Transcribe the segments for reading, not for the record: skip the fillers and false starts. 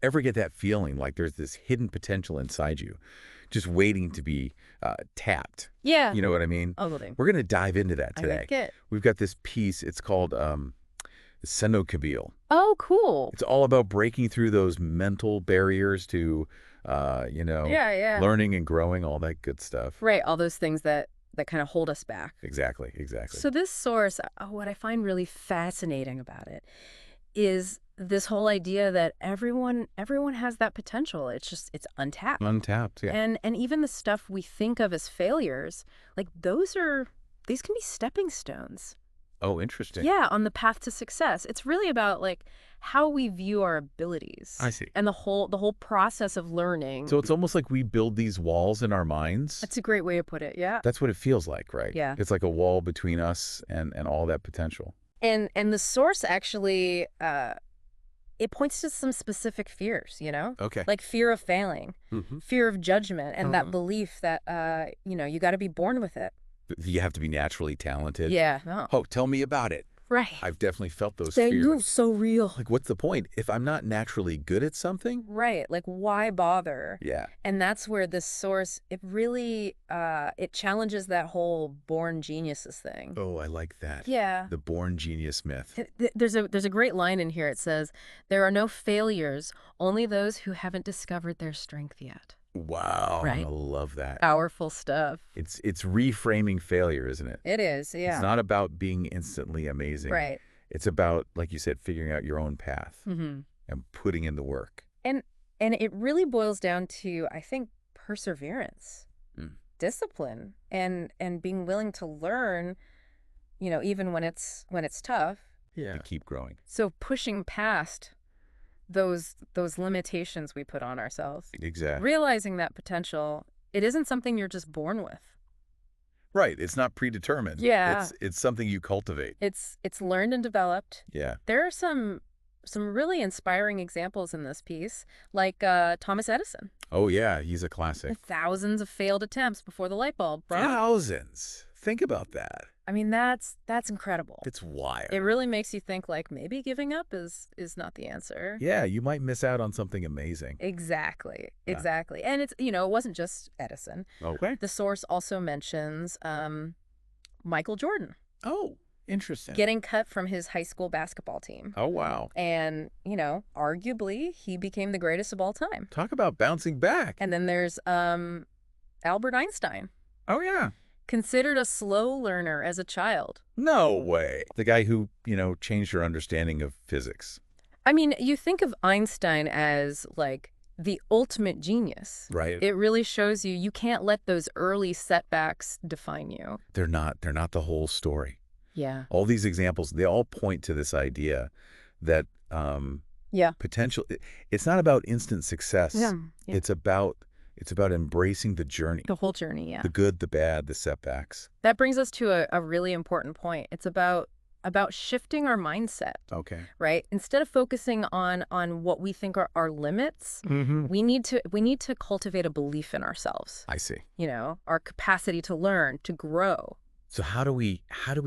Ever get that feeling like there's this hidden potential inside you, just waiting to be tapped? Yeah. You know what I mean? Totally. We're going to dive into that I today. like it. We've got this piece. It's called Oh, cool. It's all about breaking through those mental barriers to, Yeah. learning and growing, all that good stuff. Right. All those things that kind of hold us back. Exactly. So this source, what I find really fascinating about it is this whole idea that everyone has that potential. It's untapped. Untapped, yeah. And even the stuff we think of as failures, like these can be stepping stones. Oh, interesting. Yeah, on the path to success. It's really about like how we view our abilities. I see. And the whole process of learning. So it's almost like we build these walls in our minds. That's a great way to put it. Yeah. That's what it feels like, right? Yeah. It's like a wall between us and all that potential. And the source actually it points to some specific fears, Okay. like fear of failing, fear of judgment, and that Uh-huh. belief that you got to be born with it. You have to be naturally talented. Yeah. No. Oh, tell me about it. Right. I've definitely felt those They fears. move so real. Like, what's the point? If I'm not naturally good at something? Right. Like, why bother? Yeah. And that's where this source, it really, it challenges that whole born geniuses thing. Oh, I like that. Yeah. The born genius myth. There's a great line in here. It says, "There are no failures, only those who haven't discovered their strength yet." Wow. Right. I love that. Powerful stuff. It's reframing failure, isn't it? It is, yeah. It's not about being instantly amazing. Right. It's about, like you said, figuring out your own path Mm-hmm. and putting in the work. And it really boils down to, I think, perseverance, discipline, and being willing to learn, even when it's tough. Yeah. To keep growing. So pushing past those limitations we put on ourselves. Exactly. Realizing that potential, it isn't something you're just born with. Right. It's not predetermined. Yeah. It's something you cultivate. It's learned and developed. Yeah. There are some really inspiring examples in this piece, like Thomas Edison. Oh, yeah. He's a classic. Thousands of failed attempts before the light bulb. Bro. Thousands. Think about that. I mean, that's incredible. It's wild. It really makes you think, like, maybe giving up is not the answer. Yeah, you might miss out on something amazing. Exactly. Yeah. Exactly. And it's, it wasn't just Edison. Okay. The source also mentions Michael Jordan Oh, interesting. getting cut from his high school basketball team. Oh, wow. And, arguably, he became the greatest of all time. Talk about bouncing back. And then there's Albert Einstein, Oh, yeah. considered a slow learner as a child. No way. The guy who, changed your understanding of physics. I mean, you think of Einstein as, like, the ultimate genius. Right. It really shows you can't let those early setbacks define you. They're not the whole story. Yeah. All these examples, they all point to this idea that Yeah. potential, it's not about instant success. Yeah. It's about embracing the journey. The whole journey, yeah. The good, the bad, the setbacks. That brings us to a really important point. It's about shifting our mindset, Okay. right? Instead of focusing on what we think are our limits, we need to cultivate a belief in ourselves. I see. Our capacity to learn, to grow. So how do we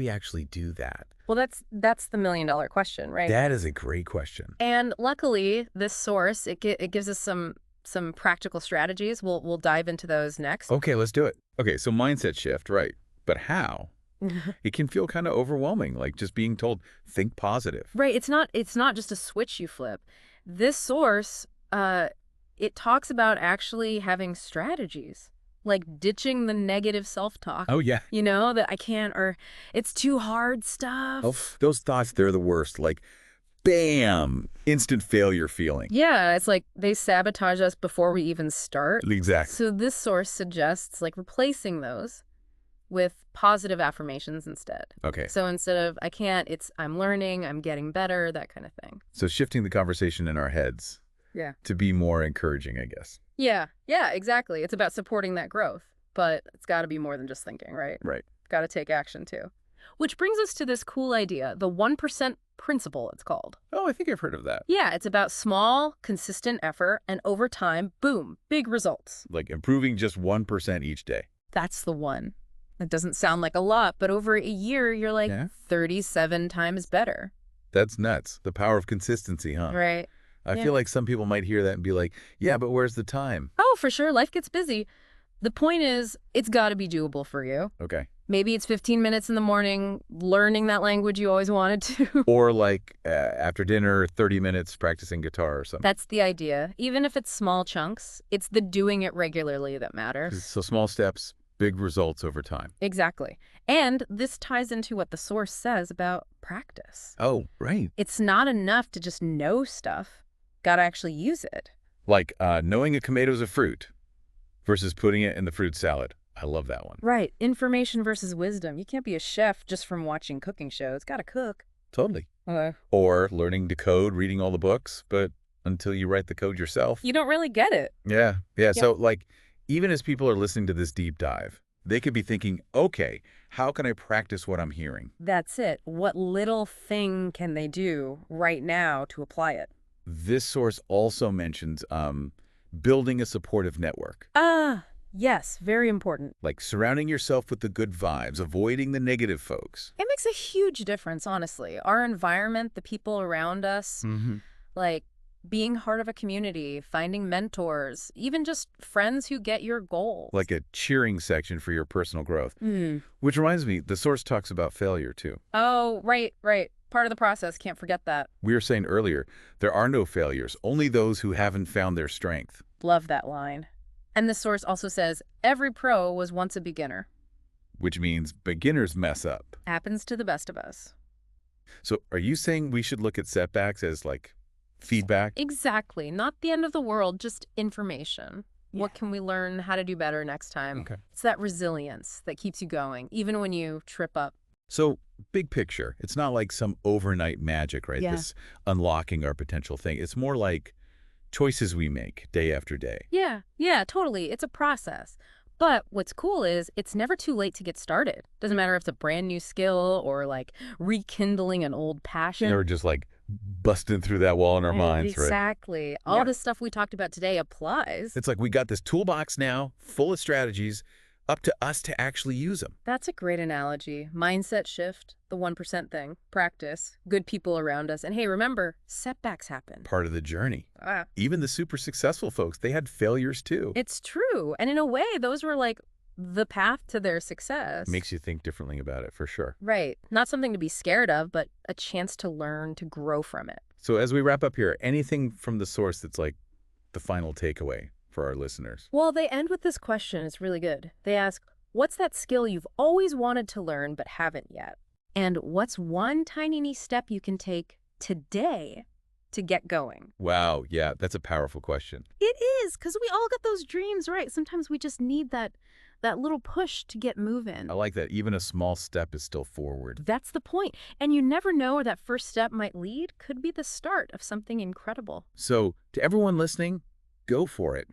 actually do that? Well, that's the million-dollar question, right? That is a great question. And luckily, this source, it gives us some practical strategies. We'll dive into those next. Okay, let's do it. Okay, so mindset shift, right. But how? It can feel kind of overwhelming, like just being told, think positive. Right. It's not just a switch you flip. This source, it talks about actually having strategies, like ditching the negative self-talk. Oh, yeah. That I can't, or it's too hard stuff. Oh, those thoughts, they're the worst. Like, bam, instant failure feeling. Yeah, it's like they sabotage us before we even start. Exactly. So this source suggests like replacing those with positive affirmations instead. Okay. So instead of I can't, it's I'm learning, I'm getting better, that kind of thing. So shifting the conversation in our heads. Yeah. To be more encouraging, I guess. Yeah, exactly. It's about supporting that growth, but it's got to be more than just thinking, right? Right. Got to take action too. Which brings us to this cool idea, the 1% principle, it's called. Oh, I think I've heard of that. Yeah, it's about small, consistent effort, and over time, boom, big results. Like improving just 1% each day. That's the one. That doesn't sound like a lot, but over a year, you're like 37 times better. That's nuts. The power of consistency, huh? Right. I feel like some people might hear that and be like, yeah, but where's the time? Oh, for sure. Life gets busy. The point is, it's got to be doable for you. Okay. Maybe it's 15 minutes in the morning, learning that language you always wanted to. Or like after dinner, 30 minutes practicing guitar or something. That's the idea. Even if it's small chunks, it's the doing it regularly that matters. So small steps, big results over time. Exactly. And this ties into what the source says about practice. Oh, right. It's not enough to just know stuff. Got to actually use it. Like knowing a tomato's a fruit versus putting it in the fruit salad. I love that one. Right. Information versus wisdom. You can't be a chef just from watching cooking shows. Got to cook. Totally. Okay. Or learning to code, reading all the books, but until you write the code yourself. You don't really get it. Yeah. So like, even as people are listening to this deep dive, they could be thinking, okay, how can I practice what I'm hearing? That's it. What little thing can they do right now to apply it? This source also mentions building a supportive network. Yes, very important. Like surrounding yourself with the good vibes, avoiding the negative folks. It makes a huge difference, honestly. Our environment, the people around us, like being part of a community, finding mentors, even just friends who get your goals. Like a cheering section for your personal growth. Which reminds me, the source talks about failure too. Oh, right. Part of the process. Can't forget that. We were saying earlier, there are no failures, only those who haven't found their strength. Love that line. And the source also says, every pro was once a beginner. Which means beginners mess up. Happens to the best of us. So are you saying we should look at setbacks as like feedback? Exactly. Not the end of the world, just information. Yeah. What can we learn? How to do better next time? Okay. It's that resilience that keeps you going, even when you trip up. So big picture, it's not like some overnight magic, right? Yeah. This unlocking our potential thing. It's more like choices we make day after day. Yeah, totally. It's a process. But what's cool is it's never too late to get started. Doesn't matter if it's a brand new skill or like rekindling an old passion. Or just like busting through that wall in our minds, right? Exactly. All the stuff we talked about today applies. It's like we got this toolbox now full of strategies, up to us to actually use them. That's a great analogy. Mindset shift, the 1% thing, practice, good people around us. And hey, remember, setbacks happen. Part of the journey. Ah. Even the super successful folks, they had failures too. It's true. And in a way, those were like the path to their success. Makes you think differently about it, for sure. Right. Not something to be scared of, but a chance to learn, to grow from it. So as we wrap up here, anything from the source that's like the final takeaway for our listeners? Well, they end with this question. It's really good. They ask, what's that skill you've always wanted to learn but haven't yet? And what's one tiny step you can take today to get going? Wow, yeah, that's a powerful question. It is, because we all got those dreams, right? Sometimes we just need that little push to get moving. I like that. Even a small step is still forward. That's the point. And you never know where that first step might lead. Could be the start of something incredible. So to everyone listening, go for it.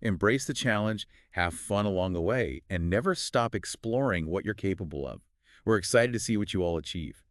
Embrace the challenge, have fun along the way, and never stop exploring what you're capable of. We're excited to see what you all achieve.